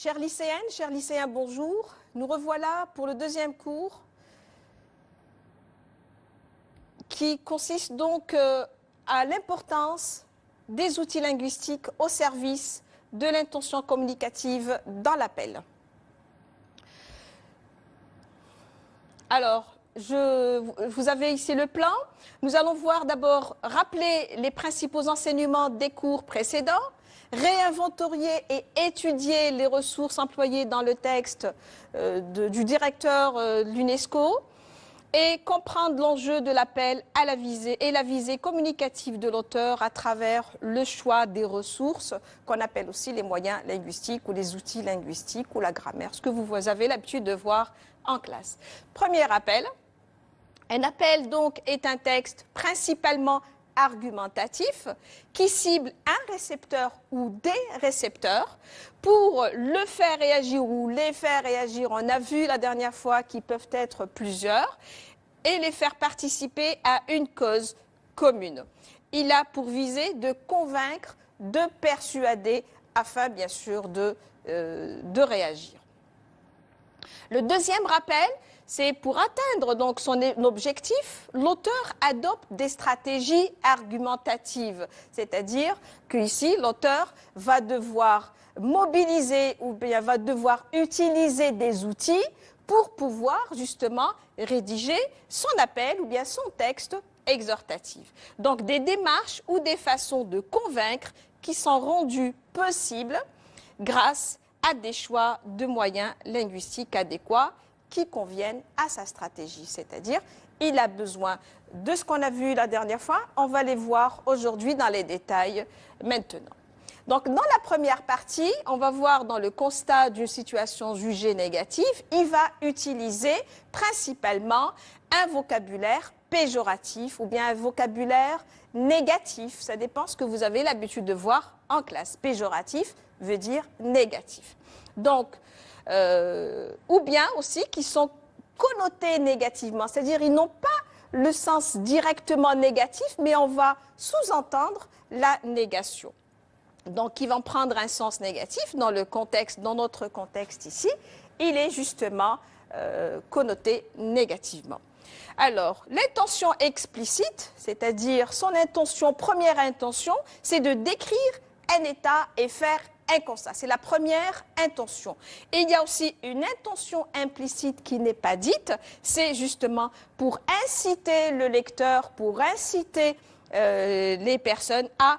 Chères lycéennes, chers lycéens, bonjour. Nous revoilà pour le deuxième cours qui consiste donc à l'importance des outils linguistiques au service de l'intention communicative dans l'appel. Alors, vous avez ici le plan. Nous allons voir d'abord rappeler les principaux enseignements des cours précédents, réinventorier et étudier les ressources employées dans le texte du directeur de l'UNESCO et comprendre l'enjeu de l'appel à la visée et la visée communicative de l'auteur à travers le choix des ressources qu'on appelle aussi les moyens linguistiques ou les outils linguistiques ou la grammaire, ce que vous avez l'habitude de voir en classe. Premier appel. Un appel donc est un texte principalement argumentatif qui cible un récepteur ou des récepteurs pour le faire réagir ou les faire réagir. On a vu la dernière fois qu'ils peuvent être plusieurs et les faire participer à une cause commune. Il a pour visée de convaincre, de persuader afin bien sûr de réagir. Le deuxième rappel, c'est pour atteindre donc son objectif, l'auteur adopte des stratégies argumentatives, c'est-à-dire qu'ici l'auteur va devoir mobiliser ou bien va devoir utiliser des outils pour pouvoir justement rédiger son appel ou bien son texte exhortatif. Donc des démarches ou des façons de convaincre qui sont rendues possibles grâce à des choix de moyens linguistiques adéquats qui conviennent à sa stratégie. C'est-à-dire, il a besoin de ce qu'on a vu la dernière fois. On va les voir aujourd'hui dans les détails maintenant. Donc, dans la première partie, on va voir dans le constat d'une situation jugée négative, il va utiliser principalement un vocabulaire péjoratif ou bien un vocabulaire négatif. Ça dépend ce que vous avez l'habitude de voir en classe. Péjoratif veut dire négatif. Donc, ou bien aussi qui sont connotés négativement, c'est-à-dire ils n'ont pas le sens directement négatif, mais on va sous-entendre la négation. Donc, ils vont prendre un sens négatif dans notre contexte ici, il est justement connoté négativement. Alors, l'intention explicite, c'est-à-dire son intention, première intention, c'est de décrire un état et faire un constat. C'est la première intention. Et il y a aussi une intention implicite qui n'est pas dite, c'est justement pour inciter le lecteur, pour inciter les personnes à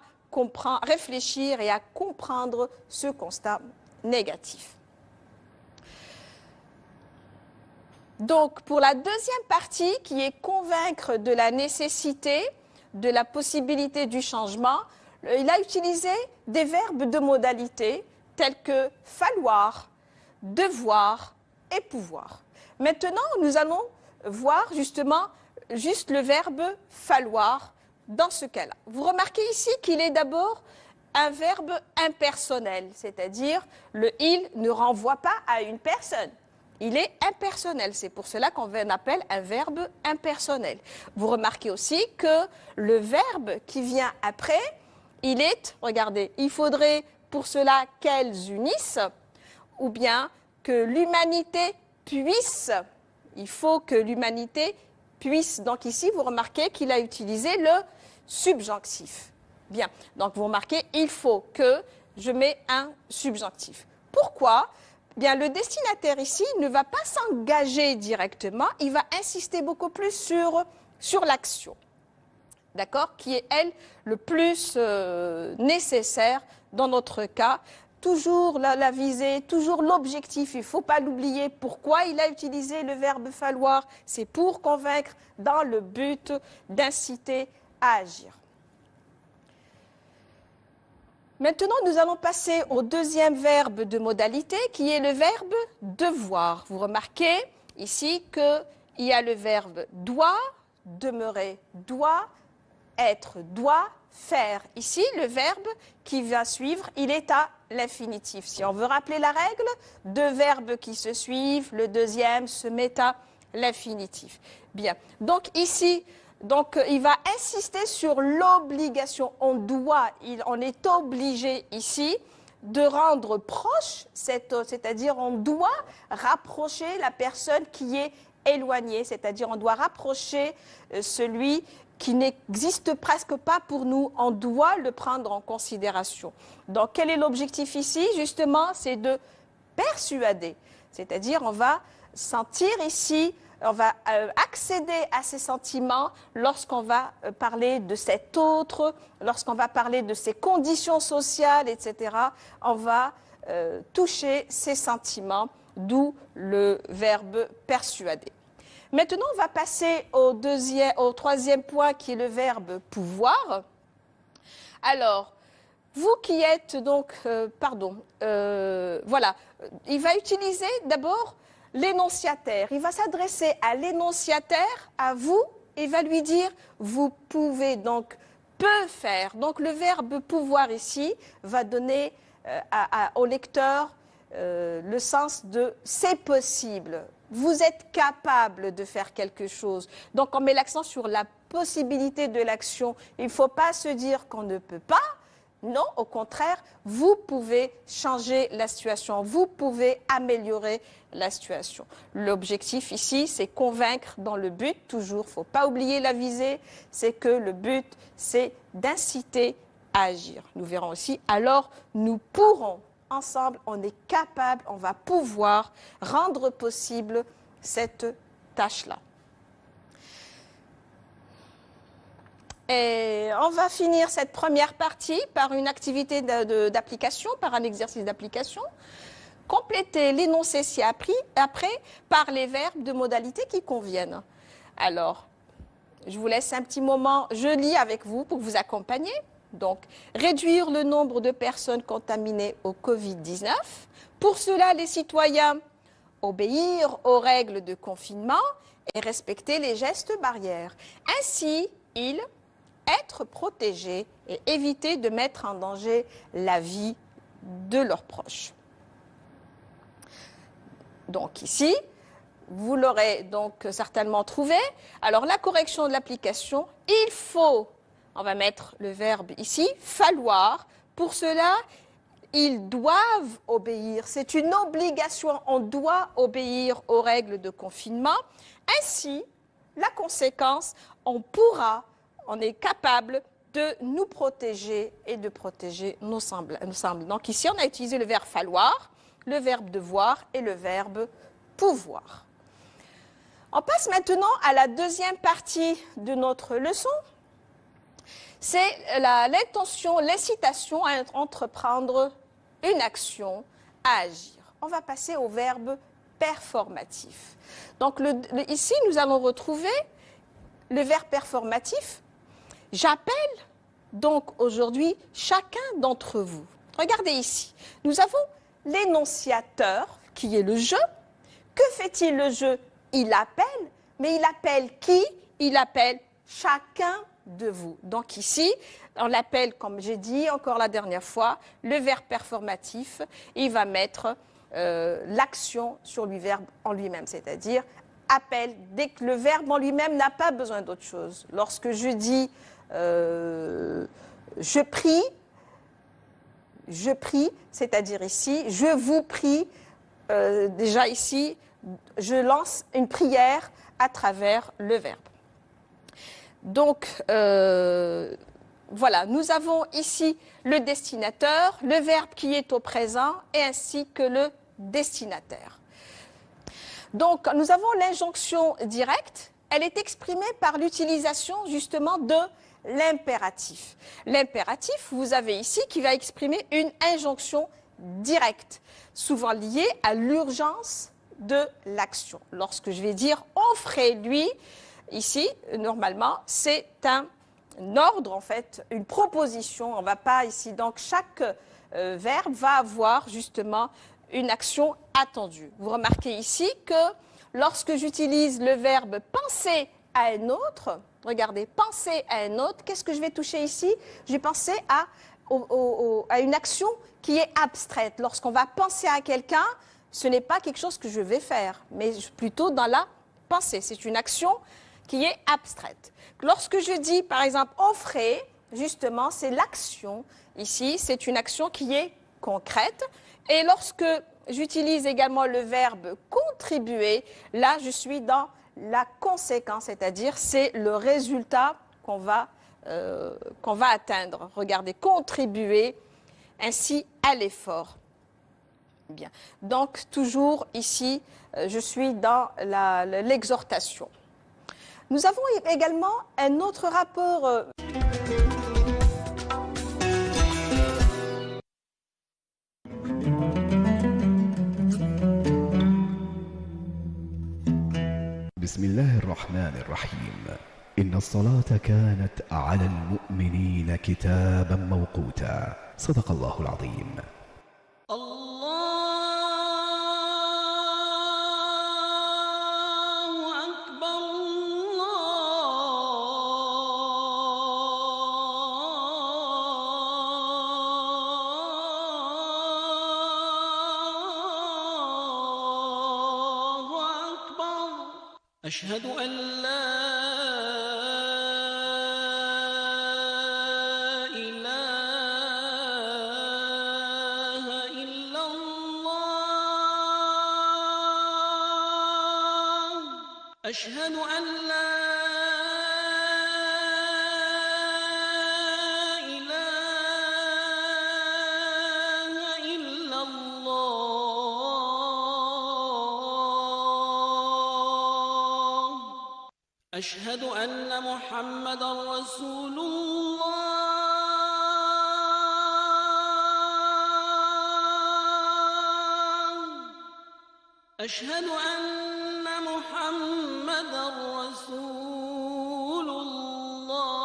réfléchir et à comprendre ce constat négatif. Donc, pour la deuxième partie, qui est convaincre de la nécessité, de la possibilité du changement, il a utilisé des verbes de modalité tels que falloir, devoir et pouvoir. Maintenant, nous allons voir justement juste le verbe falloir dans ce cas-là. Vous remarquez ici qu'il est d'abord un verbe impersonnel, c'est-à-dire le « il » ne renvoie pas à une personne. Il est impersonnel, c'est pour cela qu'on appelle un verbe impersonnel. Vous remarquez aussi que le verbe qui vient après, il est, regardez, il faudrait pour cela qu'elles unissent, ou bien que l'humanité puisse, il faut que l'humanité puisse. Donc ici, vous remarquez qu'il a utilisé le subjonctif. Bien, donc vous remarquez, il faut que, je mets un subjonctif. Pourquoi ? Bien, le destinataire ici ne va pas s'engager directement, il va insister beaucoup plus sur l'action. D'accord, qui est, elle, le plus nécessaire dans notre cas. Toujours la visée, toujours l'objectif, il ne faut pas l'oublier. Pourquoi il a utilisé le verbe falloir? C'est pour convaincre dans le but d'inciter à agir. Maintenant, nous allons passer au deuxième verbe de modalité, qui est le verbe devoir. Vous remarquez ici qu'il y a le verbe doit, demeurer doit, être doit, faire. Ici, le verbe qui va suivre, il est à l'infinitif. Si on veut rappeler la règle, deux verbes qui se suivent, le deuxième se met à l'infinitif. Bien. Donc ici, il va insister sur l'obligation. On doit, on est obligé ici de rendre proche cet autre, c'est-à-dire on doit rapprocher la personne qui est éloignée, c'est-à-dire on doit rapprocher celui qui n'existe presque pas pour nous, on doit le prendre en considération. Donc quel est l'objectif ici? Justement, c'est de persuader, c'est-à-dire on va sentir ici, on va accéder à ces sentiments lorsqu'on va parler de cet autre, lorsqu'on va parler de ses conditions sociales, etc. On va toucher ces sentiments, d'où le verbe persuader. Maintenant, on va passer au troisième point qui est le verbe pouvoir. Alors, vous qui êtes donc, voilà, il va utiliser d'abord l'énonciataire. Il va s'adresser à l'énonciataire, à vous, et va lui dire vous pouvez, donc peut faire. Donc le verbe pouvoir ici va donner au lecteur le sens de c'est possible. Vous êtes capable de faire quelque chose. Donc on met l'accent sur la possibilité de l'action. Il ne faut pas se dire qu'on ne peut pas. Non, au contraire, vous pouvez changer la situation, vous pouvez améliorer la situation. L'objectif ici, c'est convaincre dans le but, toujours, il ne faut pas oublier la visée, c'est que le but, c'est d'inciter à agir. Nous verrons aussi, alors nous pourrons, ensemble, on est capable, on va pouvoir rendre possible cette tâche-là. Et on va finir cette première partie par une activité d'application, par un exercice d'application. Complétez l'énoncé ci-après par les verbes de modalité qui conviennent. Alors, je vous laisse un petit moment, je lis avec vous pour vous accompagner. Donc, réduire le nombre de personnes contaminées au Covid-19. Pour cela, les citoyens obéir aux règles de confinement et respecter les gestes barrières. Ainsi, ils être protégés et éviter de mettre en danger la vie de leurs proches. Donc ici, vous l'aurez donc certainement trouvé. Alors la correction de l'application, il faut, on va mettre le verbe ici, falloir. Pour cela, ils doivent obéir. C'est une obligation, on doit obéir aux règles de confinement. Ainsi, la conséquence, on est capable de nous protéger et de protéger nos semblables. Donc ici, on a utilisé le verbe falloir, le verbe devoir et le verbe pouvoir. On passe maintenant à la deuxième partie de notre leçon. C'est l'intention, l'incitation à entreprendre une action, à agir. On va passer au verbe performatif. Donc ici, nous allons retrouver le verbe performatif. J'appelle donc aujourd'hui chacun d'entre vous. Regardez ici, nous avons l'énonciateur qui est le je. Que fait-il le je? Il appelle, mais il appelle qui? Il appelle chacun de vous. Donc ici, on l'appelle, comme j'ai dit encore la dernière fois, le verbe performatif. Il va mettre l'action sur le verbe en lui-même, c'est-à-dire appelle, dès que le verbe en lui-même n'a pas besoin d'autre chose. Lorsque je dis je prie, c'est-à-dire ici, je vous prie, déjà ici, je lance une prière à travers le verbe. Donc, voilà, nous avons ici le destinateur, le verbe qui est au présent et ainsi que le destinataire. Donc, nous avons l'injonction directe. Elle est exprimée par l'utilisation justement de l'impératif. L'impératif, vous avez ici qui va exprimer une injonction directe, souvent liée à l'urgence de l'action. Lorsque je vais dire « offrez-lui », ici, normalement, c'est un ordre, en fait, une proposition. On ne va pas ici, donc chaque verbe va avoir justement une action attendue. Vous remarquez ici que lorsque j'utilise le verbe « penser à un autre », regardez, « penser à un autre », qu'est-ce que je vais toucher ici? Je vais penser à une action qui est abstraite. Lorsqu'on va penser à quelqu'un, ce n'est pas quelque chose que je vais faire, mais plutôt dans la pensée. C'est une action qui est abstraite. Lorsque je dis, par exemple, « offrez », justement, c'est l'action. Ici, c'est une action qui est concrète. Et lorsque j'utilise également le verbe contribuer, là, je suis dans la conséquence, c'est-à-dire c'est le résultat qu'on va atteindre. Regardez, contribuer ainsi à l'effort. Bien. Donc, toujours ici, je suis dans l'exhortation. Nous avons également un autre rapport. بسم الله الرحمن الرحيم إن الصلاة كانت على المؤمنين كتابا موقوتا صدق الله العظيم. أشهد أن لا إله إلا الله أشهد أن لا إله إلا الله أشهد أن محمدا رسول الله أشهد أن محمدا رسول الله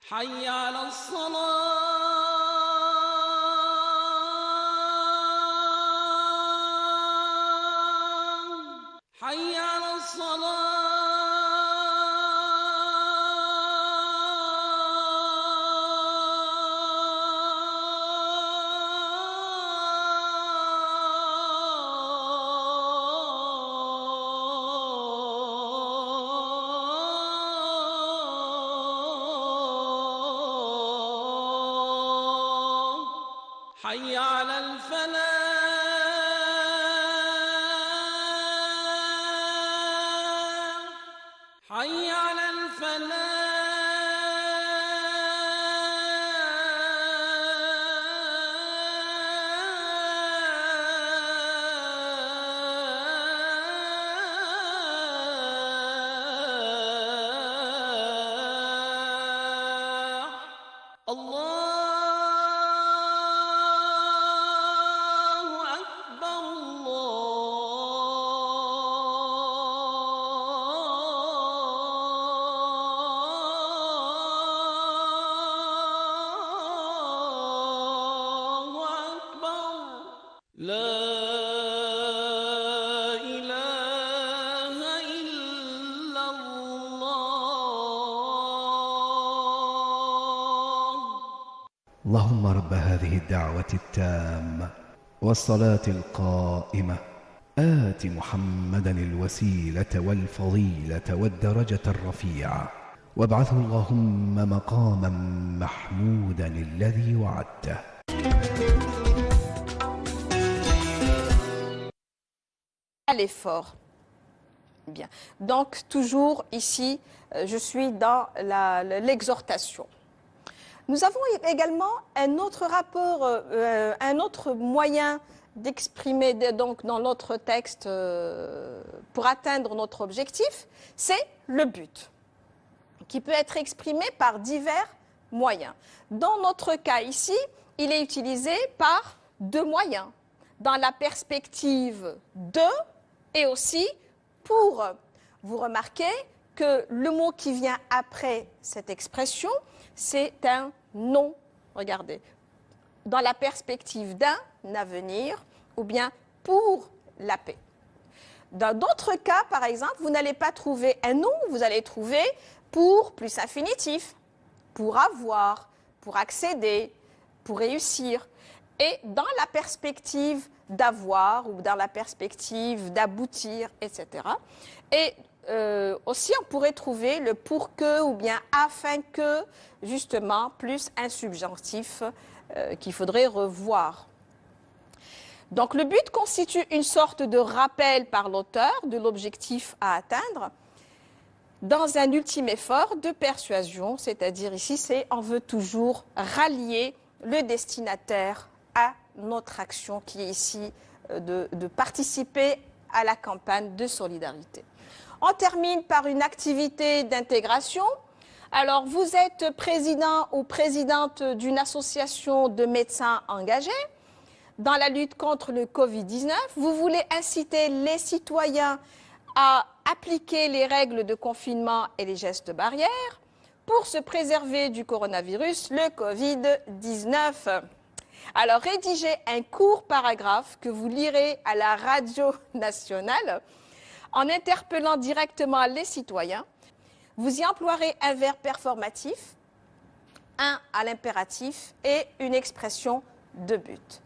حي على الصلاة حي على الصلاة حي على الفلاح حي على الفلاح الله أكبر الله أكبر لا إله إلا الله اللهم رب هذه الدعوة التامة والصلاة القائمة آت محمدا الوسيلة والفضيلة والدرجة الرفيعة وابعثه اللهم مقاما محمودا الذي وعدته. À l'effort. Bien. Donc, toujours ici, je suis dans l'exhortation. Nous avons également un autre rapport, un autre moyen d'exprimer donc dans notre texte pour atteindre notre objectif, c'est le but, qui peut être exprimé par divers moyens. Dans notre cas ici, il est utilisé par deux moyens, dans la perspective de et aussi pour. Vous remarquez que le mot qui vient après cette expression, c'est un nom. Regardez, dans la perspective d'un avenir ou bien pour la paix. Dans d'autres cas, par exemple, vous n'allez pas trouver un nom, vous allez trouver pour plus infinitif, pour avoir, pour accéder, pour réussir. Et dans la perspective d'avoir ou dans la perspective d'aboutir, etc. Et aussi, on pourrait trouver le pour que ou bien afin que, justement, plus un subjonctif qu'il faudrait revoir. Donc, le but constitue une sorte de rappel par l'auteur de l'objectif à atteindre dans un ultime effort de persuasion, c'est-à-dire ici, c'est on veut toujours rallier le destinataire à notre action qui est ici de participer à la campagne de solidarité. On termine par une activité d'intégration. Alors, vous êtes président ou présidente d'une association de médecins engagés dans la lutte contre le Covid-19. Vous voulez inciter les citoyens à appliquer les règles de confinement et les gestes barrières pour se préserver du coronavirus, le Covid-19. Alors, rédigez un court paragraphe que vous lirez à la radio nationale en interpellant directement les citoyens. Vous y emploierez un verbe performatif, un à l'impératif et une expression de but.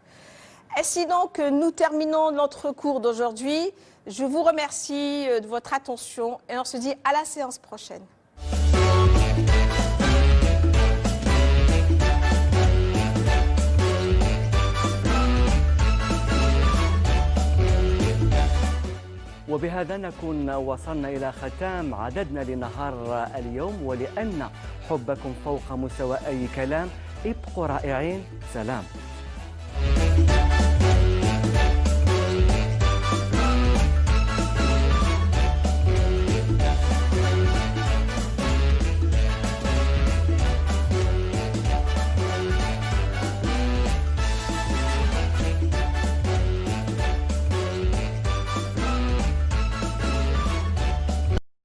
Ainsi donc, nous terminons notre cours d'aujourd'hui. Je vous remercie de votre attention et on se dit à la séance prochaine. وبهذا نكون وصلنا إلى ختام عددنا لنهار اليوم، ولأن حبكم فوق مستوى أي كلام ابقوا رائعين. سلام.